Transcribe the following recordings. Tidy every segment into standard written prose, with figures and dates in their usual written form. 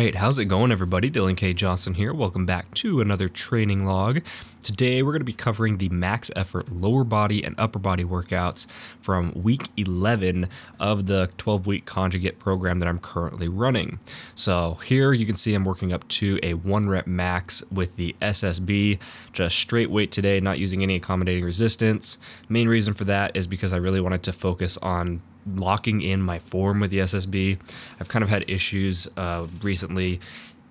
Alright, how's it going everybody? Dylan K. Johnson here. Welcome back to another training log. Today we're going to be covering the max effort lower body and upper body workouts from week 11 of the 12-week conjugate program that I'm currently running. So here you can see I'm working up to a 1 rep max with the SSB, just straight weight today, not using any accommodating resistance. Main reason for that is because I really wanted to focus on locking in my form with the SSB. I've kind of had issues recently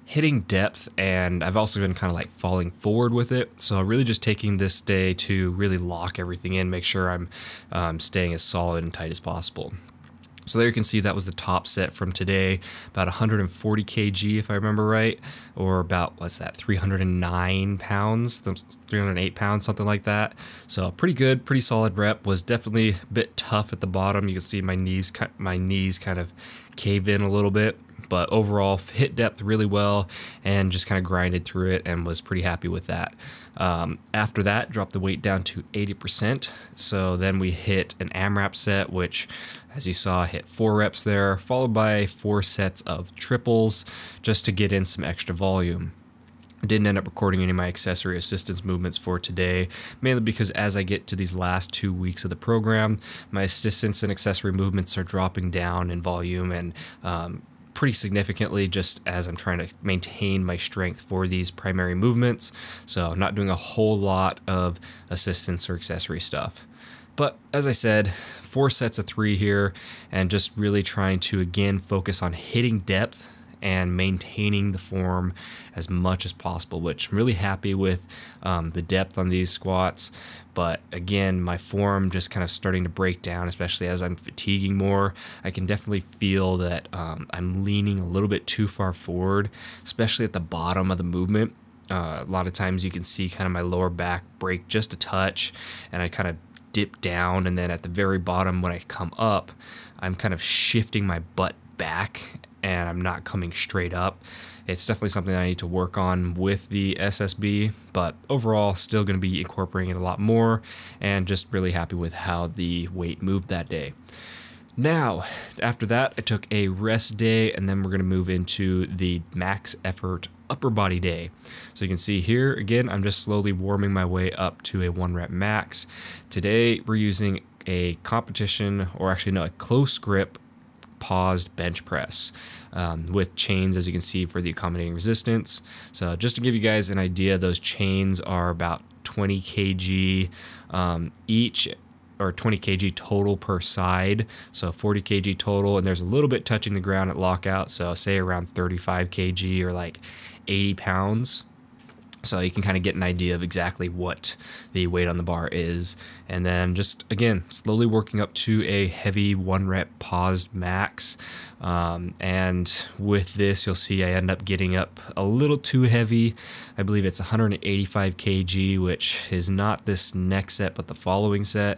hitting depth, and I've also been kind of like falling forward with it. So really just taking this day to really lock everything in, make sure I'm staying as solid and tight as possible. So there you can see that was the top set from today, about 140 kg if I remember right, or about, what's that, 309 pounds, 308 pounds, something like that. So pretty good, pretty solid rep. Was definitely a bit tough at the bottom. You can see my knees kind of cave in a little bit, but overall hit depth really well and just kind of grinded through it and was pretty happy with that. After that, dropped the weight down to 80%. So then we hit an AMRAP set, which, as you saw, hit 4 reps there, followed by 4 sets of triples just to get in some extra volume. I didn't end up recording any of my accessory assistance movements for today, mainly because as I get to these last 2 weeks of the program, my assistance and accessory movements are dropping down in volume and pretty significantly, just as I'm trying to maintain my strength for these primary movements. So I'm not doing a whole lot of assistance or accessory stuff. But as I said, 4 sets of 3 here, and just really trying to again focus on hitting depth and maintaining the form as much as possible, which I'm really happy with the depth on these squats. But again, my form just kind of starting to break down, especially as I'm fatiguing more. I can definitely feel that I'm leaning a little bit too far forward, especially at the bottom of the movement. A lot of times you can see kind of my lower back break just a touch, and I kind of dip down, and then at the very bottom when I come up, I'm kind of shifting my butt back and I'm not coming straight up. It's definitely something that I need to work on with the SSB, but overall still going to be incorporating it a lot more, and just really happy with how the weight moved that day. Now, after that, I took a rest day, and then we're going to move into the max effort upper body day. So you can see here, again, I'm just slowly warming my way up to a 1 rep max. Today, we're using a competition, or actually no, a close grip paused bench press with chains, as you can see, for the accommodating resistance. So just to give you guys an idea, those chains are about 20 kg each, or 20 kg total per side, so 40 kg total, and there's a little bit touching the ground at lockout, so say around 35 kg or like 80 pounds. So you can kind of get an idea of exactly what the weight on the bar is. And then just, again, slowly working up to a heavy 1 rep paused max. And with this, you'll see I end up getting up a little too heavy. I believe it's 185 kg, which is not this next set, but the following set.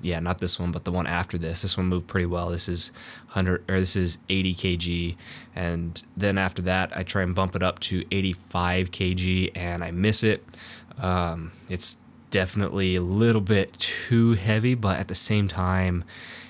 Yeah, not this one, but the one after this. This one moved pretty well. This is 80 kg, and then after that, I try and bump it up to 85 kg, and I miss it. It's definitely a little bit too heavy, but at the same time,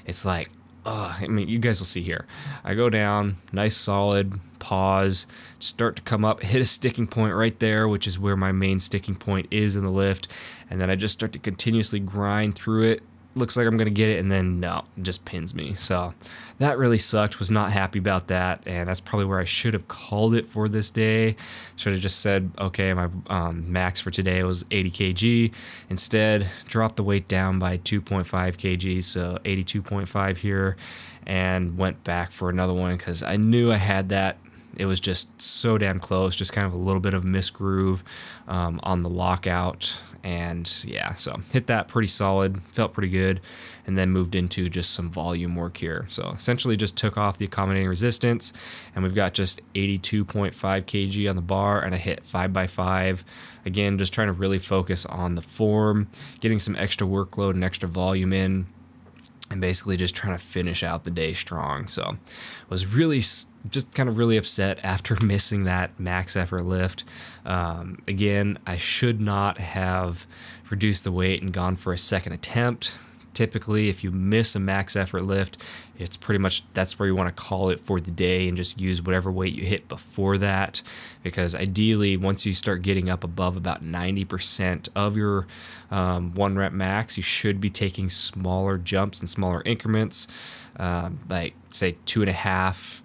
it's like, I mean, you guys will see here. I go down, nice solid pause, start to come up, hit a sticking point right there, which is where my main sticking point is in the lift, and then I just start to continuously grind through it. Looks like I'm gonna get it, and then no, it just pins me. So that really sucked. Was not happy about that, and that's probably where I should have called it for this day. Should have just said, okay, my max for today was 80 kg. Instead, dropped the weight down by 2.5 kg, so 82.5 here, and went back for another one because I knew I had that. It was just so damn close, just kind of a little bit of misgroove on the lockout. And yeah, so hit that pretty solid, felt pretty good, and then moved into just some volume work here. So essentially just took off the accommodating resistance, and we've got just 82.5 kg on the bar, and I hit 5x5. Again, just trying to really focus on the form, getting some extra workload and extra volume in, and basically just trying to finish out the day strong. So was really just kind of really upset after missing that max effort lift. Again, I should not have reduced the weight and gone for a second attempt. Typically, if you miss a max effort lift, it's pretty much that's where you want to call it for the day and just use whatever weight you hit before that, because ideally once you start getting up above about 90% of your 1 rep max, you should be taking smaller jumps and smaller increments, like say 2.5,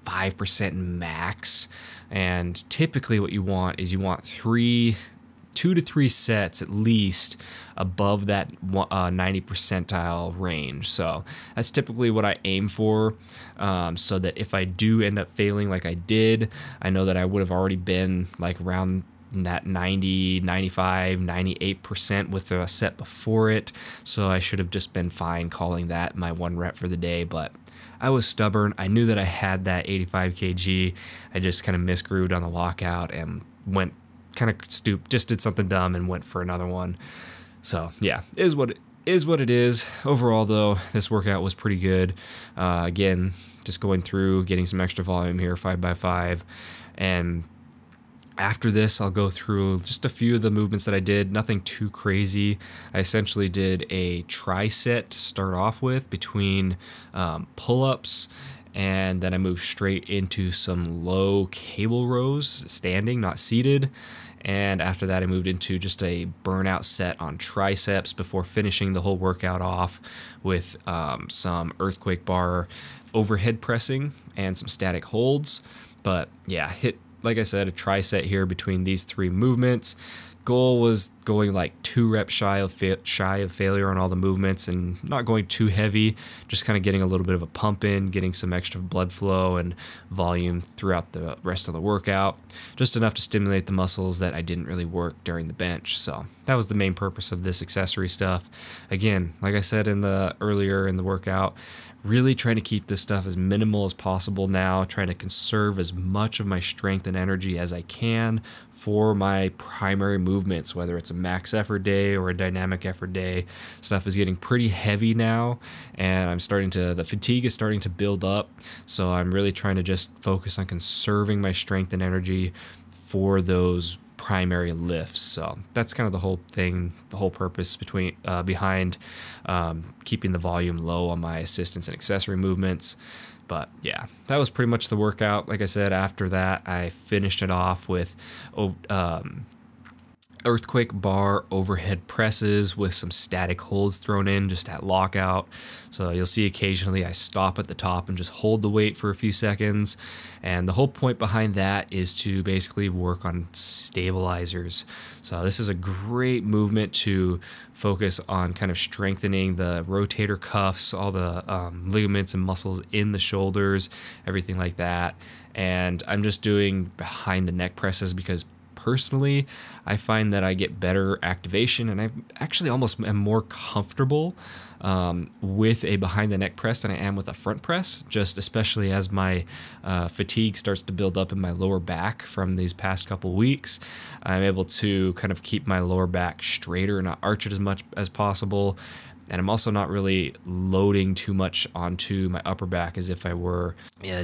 5% max. And typically what you want is you want 2 to 3 sets at least above that 90 percentile range. So that's typically what I aim for, so that if I do end up failing like I did, I know that I would have already been like around that 90, 95, 98% with the set before it. So I should have just been fine calling that my 1 rep for the day, but I was stubborn. I knew that I had that 85 kg. I just kind of misgrooved on the lockout and went kind of stooped, just did something dumb and went for another one. So yeah, is what it is. Overall though, this workout was pretty good. Again, just going through, getting some extra volume here, 5x5. And after this, I'll go through just a few of the movements that I did, nothing too crazy. I essentially did a tricep to start off with between pull-ups, and then I moved straight into some low cable rows, standing, not seated. And after that, I moved into just a burnout set on triceps before finishing the whole workout off with some earthquake bar overhead pressing and some static holds. But yeah, hit, like I said, a tricep here between these 3 movements. Goal was going like 2 reps shy of failure on all the movements and not going too heavy, just kind of getting a little bit of a pump in, getting some extra blood flow and volume throughout the rest of the workout, just enough to stimulate the muscles that I didn't really work during the bench. So that was the main purpose of this accessory stuff. Again, like I said earlier in the workout, really trying to keep this stuff as minimal as possible now, trying to conserve as much of my strength and energy as I can for my primary movements, whether it's a max effort day or a dynamic effort day. Stuff is getting pretty heavy now, and the fatigue is starting to build up, so I'm really trying to just focus on conserving my strength and energy for those primary lifts. So that's kind of the whole thing, the whole purpose behind keeping the volume low on my assistance and accessory movements. But yeah, that was pretty much the workout. Like I said, after that, I finished it off with earthquake bar overhead presses with some static holds thrown in just at lockout. So you'll see occasionally I stop at the top and just hold the weight for a few seconds. And the whole point behind that is to basically work on stabilizers. So this is a great movement to focus on kind of strengthening the rotator cuffs, all the ligaments and muscles in the shoulders, everything like that. And I'm just doing behind the neck presses because personally, I find that I get better activation, and I actually almost am more comfortable with a behind the neck press than I am with a front press, just especially as my fatigue starts to build up in my lower back from these past couple weeks. I'm able to kind of keep my lower back straighter and not arch it as much as possible. And I'm also not really loading too much onto my upper back as if I were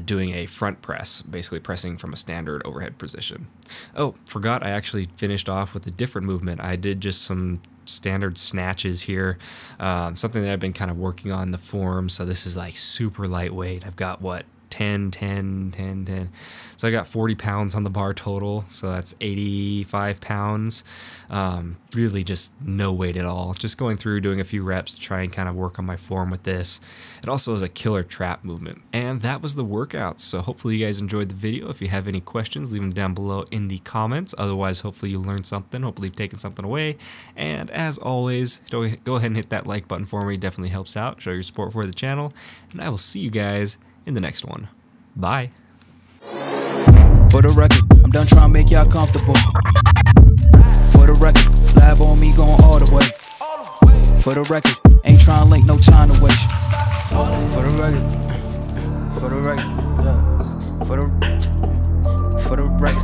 doing a front press, basically pressing from a standard overhead position. Oh, forgot I actually finished off with a different movement. I did just some standard snatches here, something that I've been kind of working on in the form. So this is like super lightweight. I've got 10, 10, 10, 10. So I got 40 pounds on the bar total. So that's 85 pounds. Really just no weight at all. Just going through, doing a few reps to try and kind of work on my form with this. It also is a killer trap movement. And that was the workout. So hopefully you guys enjoyed the video. If you have any questions, leave them down below in the comments. Otherwise, hopefully you learned something. Hopefully you've taken something away. And as always, go ahead and hit that like button for me. It definitely helps out. Show your support for the channel. And I will see you guys in the next one. Bye. For the record, I'm done trying to make y'all comfortable. For the record, lab on me going all the way. For the record, ain't trying to link, no time to waste. For the record, yeah. For the record.